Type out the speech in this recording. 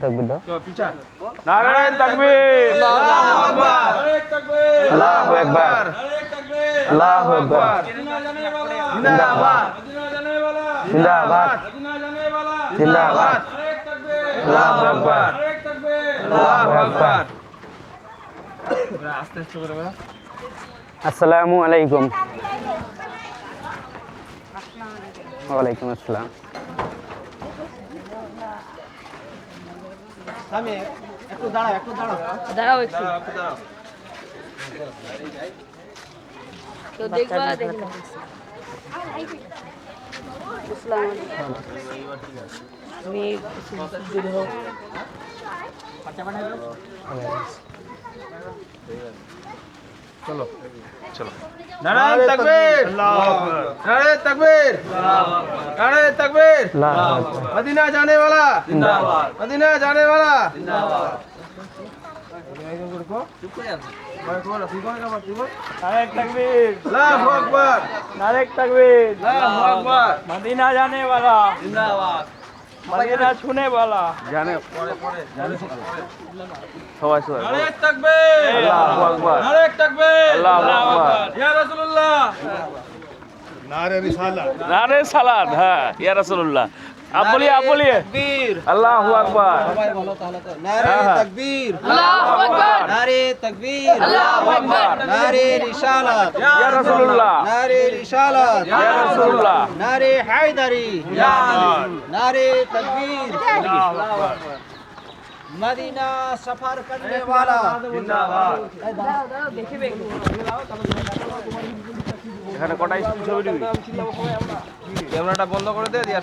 তাকবীর দাও। নারায়ে তাকবীর, আল্লাহু আকবার, আল্লাহু আকবার, আল্লাহু আকবার, জিন্দাবাদ, জিন্দাবাদ, জিন্দাবাদ, আল্লাহু আকবার, আল্লাহু আকবার। আসসালামু আলাইকুম। ওয়ালাইকুম আসসালাম। দাঁড়াও একটু কেউ দেখবা দেখে নাও। আসসালামু আলাইকুম। আমি দূর হোক নারায়ে তাকবীর, নারায়ে তাকবীর, নারায়ে তাকবীর, আল্লাহু আকবার। मदीना जाने वाला जिंदाबाद, मदीना जाने वाला जिंदाबाद। নারায়ে তাকবীর, अल्लाहु अकबर, নারায়ে তাকবীর, अल्लाहु अकबर, মদিনা জানে वाला, जिंदाबाद। মদিনা ছুনে वाला। जाने सवाई सवाई नारे तकबीर, अल्लाहु अकबर, नारे तकबीर, अल्लाहु अकबर, या रसूलुल्लाह, नारे सलात। हाँ या रसूलुल्लाह। आप बोलिए तकबीर, अल्लाहु अकबर। नारे तकबीर, আল্লাহু আকবার, नारे तकबीर, আল্লাহু আকবার, नारे रिसालत, या रसूलुल्लाह, नारे रिसालत, या रसूलुल्लाह, नारे हैदरी, नारे तकबीर, मदीना सफर करने वाला जिंदाबाद। এখানে কটাই ছবি নিবি? ক্যামেরাটা বন্ধ করে দে।